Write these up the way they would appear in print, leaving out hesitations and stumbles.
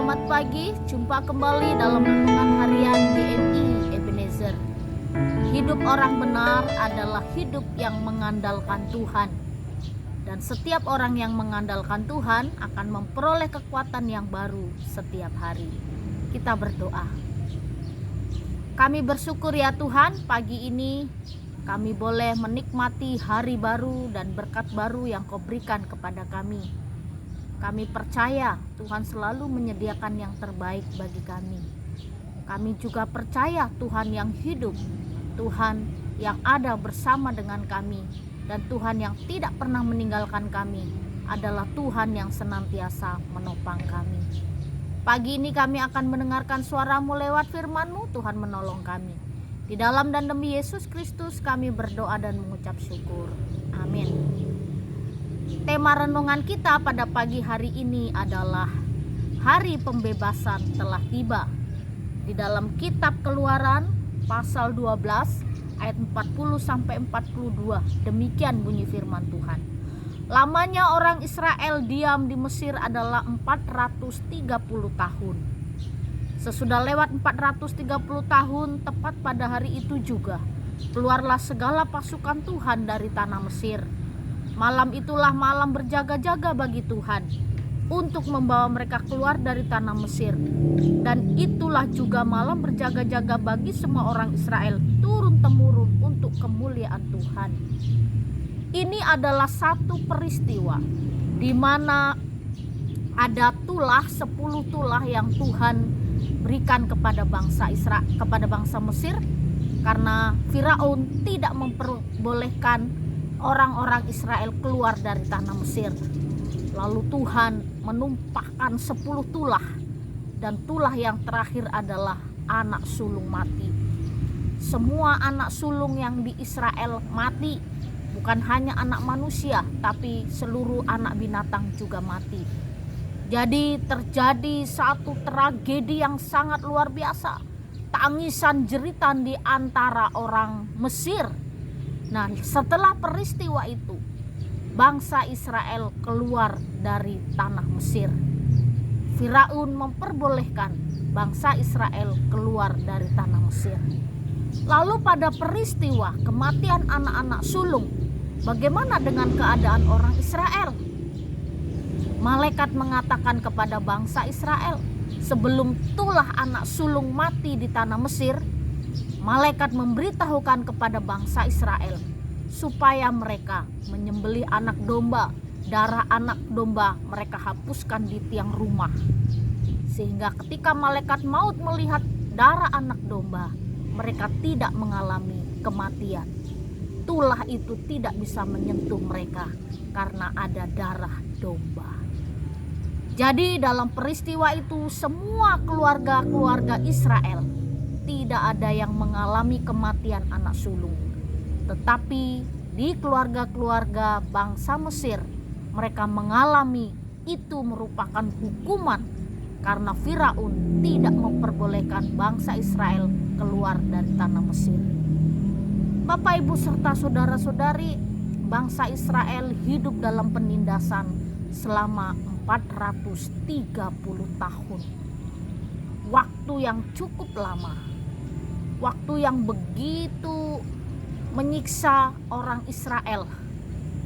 Selamat pagi, jumpa kembali dalam renungan harian GMI Ebenezer. Hidup orang benar adalah hidup yang mengandalkan Tuhan. Dan setiap orang yang mengandalkan Tuhan akan memperoleh kekuatan yang baru setiap hari. Kita berdoa. Kami bersyukur ya Tuhan, pagi ini kami boleh menikmati hari baru dan berkat baru yang Kau berikan kepada kami. Kami percaya Tuhan selalu menyediakan yang terbaik bagi kami. Kami juga percaya Tuhan yang hidup, Tuhan yang ada bersama dengan kami, dan Tuhan yang tidak pernah meninggalkan kami adalah Tuhan yang senantiasa menopang kami. Pagi ini kami akan mendengarkan suara-Mu lewat firman-Mu. Tuhan menolong kami. Di dalam dan demi Yesus Kristus kami berdoa dan mengucap syukur. Amin. Tema renungan kita pada pagi hari ini adalah Hari Pembebasan telah tiba. Di dalam kitab Keluaran pasal 12 ayat 40 sampai 42. Demikian bunyi firman Tuhan. Lamanya orang Israel diam di Mesir adalah 430 tahun. Sesudah lewat 430 tahun, tepat pada hari itu juga keluarlah segala pasukan Tuhan dari tanah Mesir. Malam itulah malam berjaga-jaga bagi Tuhan untuk membawa mereka keluar dari tanah Mesir. Dan itulah juga malam berjaga-jaga bagi semua orang Israel turun-temurun untuk kemuliaan Tuhan. Ini adalah satu peristiwa di mana ada tulah, 10 tulah yang Tuhan berikan kepada bangsa Israel, kepada bangsa Mesir, karena Firaun tidak memperbolehkan orang-orang Israel keluar dari tanah Mesir. Lalu Tuhan menumpahkan 10 tulah, dan tulah yang terakhir adalah anak sulung mati. Semua anak sulung yang di Israel mati, bukan hanya anak manusia, tapi seluruh anak binatang juga mati. Jadi terjadi satu tragedi yang sangat luar biasa, tangisan jeritan di antara orang Mesir. Nah, setelah peristiwa itu, bangsa Israel keluar dari tanah Mesir. Firaun memperbolehkan bangsa Israel keluar dari tanah Mesir. Lalu pada peristiwa kematian anak-anak sulung, bagaimana dengan keadaan orang Israel? Malaikat mengatakan kepada bangsa Israel, sebelum tulah anak sulung mati di tanah Mesir, malaikat memberitahukan kepada bangsa Israel supaya mereka menyembelih anak domba. Darah anak domba mereka hapuskan di tiang rumah, sehingga ketika malaikat maut melihat darah anak domba, mereka tidak mengalami kematian. Tulah itu tidak bisa menyentuh mereka karena ada darah domba. Jadi dalam peristiwa itu semua keluarga-keluarga Israel tidak ada yang mengalami kematian anak sulung. Tetapi di keluarga-keluarga bangsa Mesir, mereka mengalami itu merupakan hukuman karena Firaun tidak memperbolehkan bangsa Israel keluar dari tanah Mesir. Bapak, Ibu, serta saudara-saudari, bangsa Israel hidup dalam penindasan selama 430 tahun. Waktu yang cukup lama. Waktu yang begitu menyiksa orang Israel,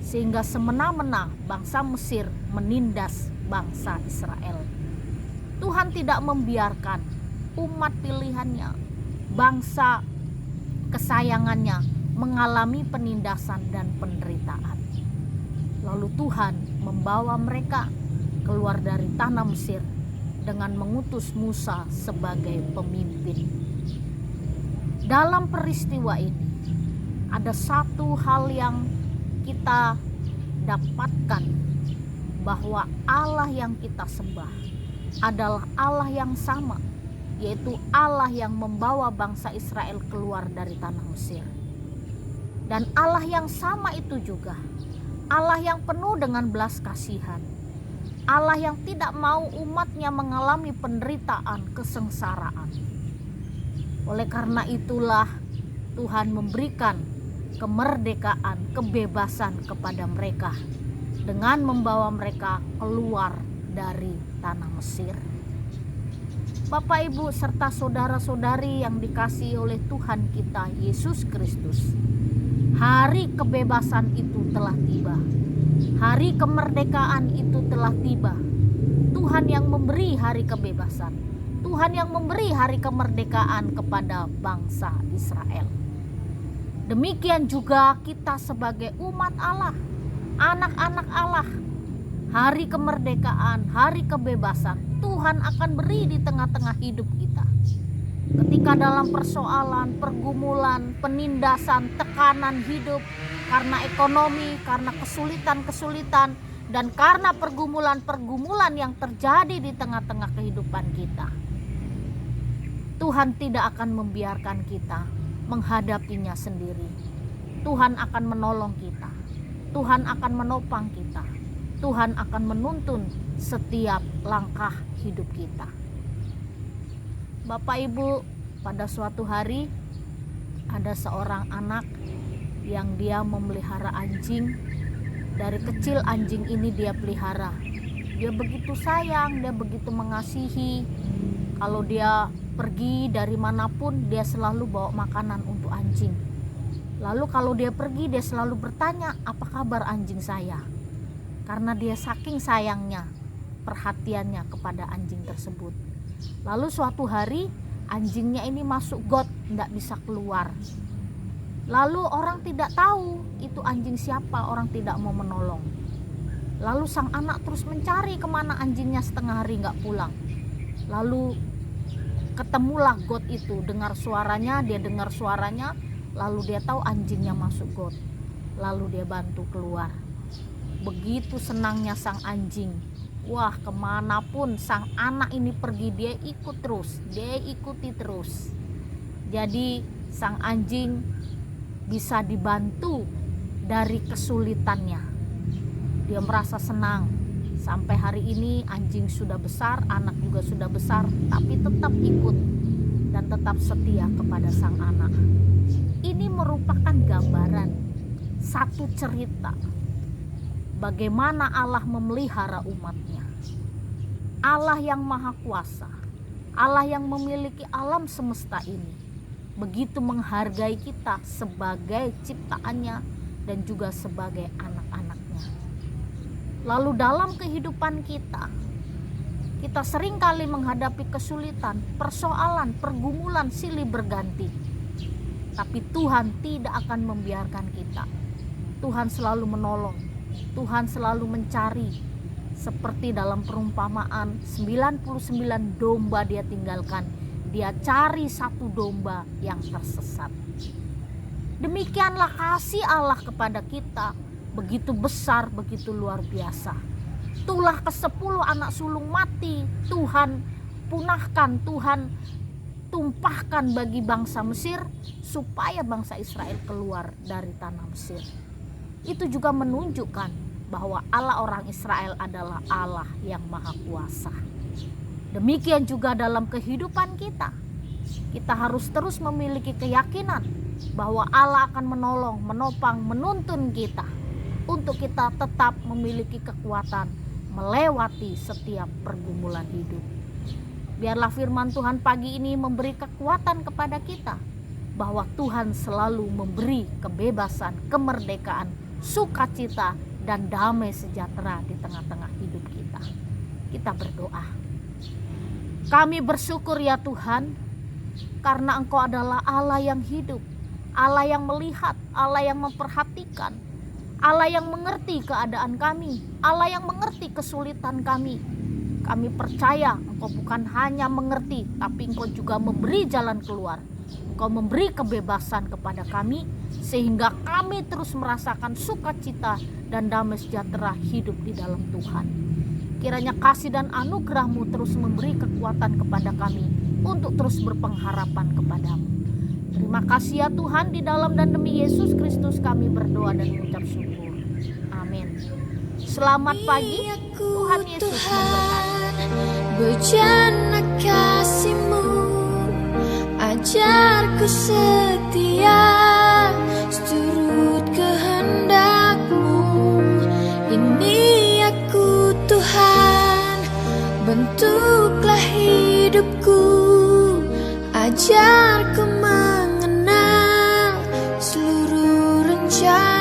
sehingga semena-mena bangsa Mesir menindas bangsa Israel. Tuhan tidak membiarkan umat pilihannya, bangsa kesayangannya mengalami penindasan dan penderitaan. Lalu Tuhan membawa mereka keluar dari tanah Mesir dengan mengutus Musa sebagai pemimpin. Dalam peristiwa ini ada satu hal yang kita dapatkan, bahwa Allah yang kita sembah adalah Allah yang sama, yaitu Allah yang membawa bangsa Israel keluar dari tanah Mesir. Dan Allah yang sama itu juga Allah yang penuh dengan belas kasihan, Allah yang tidak mau umatnya mengalami penderitaan, kesengsaraan. Oleh karena itulah Tuhan memberikan kemerdekaan, kebebasan kepada mereka dengan membawa mereka keluar dari tanah Mesir. Bapak, Ibu, serta saudara-saudari yang dikasihi oleh Tuhan kita Yesus Kristus, hari kebebasan itu telah tiba. Hari kemerdekaan itu telah tiba. Tuhan yang memberi hari kebebasan, Tuhan yang memberi hari kemerdekaan kepada bangsa Israel. Demikian juga kita sebagai umat Allah, anak-anak Allah, hari kemerdekaan, hari kebebasan Tuhan akan beri di tengah-tengah hidup kita. Ketika dalam persoalan, pergumulan, penindasan, tekanan hidup karena ekonomi, karena kesulitan-kesulitan, dan karena pergumulan-pergumulan yang terjadi di tengah-tengah kehidupan kita, Tuhan tidak akan membiarkan kita menghadapinya sendiri. Tuhan akan menolong kita. Tuhan akan menopang kita. Tuhan akan menuntun setiap langkah hidup kita. Bapak, Ibu, pada suatu hari ada seorang anak yang dia memelihara anjing. Dari kecil anjing ini dia pelihara. Dia begitu sayang, dia begitu mengasihi. Kalau dia pergi dari manapun, dia selalu bawa makanan untuk anjing. Lalu kalau dia pergi, dia selalu bertanya, apa kabar anjing saya? Karena dia saking sayangnya, perhatiannya kepada anjing tersebut. Lalu suatu hari anjingnya ini masuk got, tidak bisa keluar. Lalu orang tidak tahu itu anjing siapa, orang tidak mau menolong. Lalu sang anak terus mencari kemana anjingnya setengah hari nggak pulang. Lalu ketemulah got itu, dia dengar suaranya, lalu dia tahu anjingnya masuk got. Lalu dia bantu keluar. Begitu senangnya sang anjing. Wah, kemanapun sang anak ini pergi, dia ikuti terus. Jadi sang anjing bisa dibantu dari kesulitannya. Dia merasa senang. Sampai hari ini anjing sudah besar, anak juga sudah besar, tapi tetap ikut dan tetap setia kepada sang anak. Ini merupakan gambaran satu cerita bagaimana Allah memelihara umatnya. Allah yang maha kuasa, Allah yang memiliki alam semesta ini, begitu menghargai kita sebagai ciptaannya dan juga sebagai anak-anaknya. Lalu dalam kehidupan kita seringkali menghadapi kesulitan, persoalan, pergumulan silih berganti. Tapi Tuhan tidak akan membiarkan kita. Tuhan selalu menolong, Tuhan selalu mencari. Seperti dalam perumpamaan 99 domba dia tinggalkan, dia cari satu domba yang tersesat. Demikianlah kasih Allah kepada kita, begitu besar, begitu luar biasa. Tulah ke-10 anak sulung mati Tuhan punahkan, Tuhan tumpahkan bagi bangsa Mesir supaya bangsa Israel keluar dari tanah Mesir. Itu juga menunjukkan bahwa Allah orang Israel adalah Allah yang maha kuasa. Demikian juga dalam kehidupan kita. Kita harus terus memiliki keyakinan bahwa Allah akan menolong, menopang, menuntun kita untuk kita tetap memiliki kekuatan melewati setiap pergumulan hidup. Biarlah firman Tuhan pagi ini memberi kekuatan kepada kita bahwa Tuhan selalu memberi kebebasan, kemerdekaan, sukacita, dan damai sejahtera di tengah-tengah hidup kita. Kita berdoa. Kami bersyukur ya Tuhan, karena Engkau adalah Allah yang hidup, Allah yang melihat, Allah yang memperhatikan, Allah yang mengerti keadaan kami, Allah yang mengerti kesulitan kami. Kami percaya Engkau bukan hanya mengerti, tapi Engkau juga memberi jalan keluar. Engkau memberi kebebasan kepada kami, sehingga kami terus merasakan sukacita dan damai sejahtera hidup di dalam Tuhan. Kiranya kasih dan anugerah-Mu terus memberi kekuatan kepada kami untuk terus berpengharapan kepadamu. Terima kasih ya Tuhan, di dalam dan demi Yesus Kristus kami berdoa dan mengucap syukur. Amin. Selamat pagi, Tuhan Yesus memberkati. Bejana kasih-Mu, ajarku setia, seturut kehendak-Mu. Ini aku Tuhan, bentuklah hidup hidupku, ajarku mengenal seluruh rencana.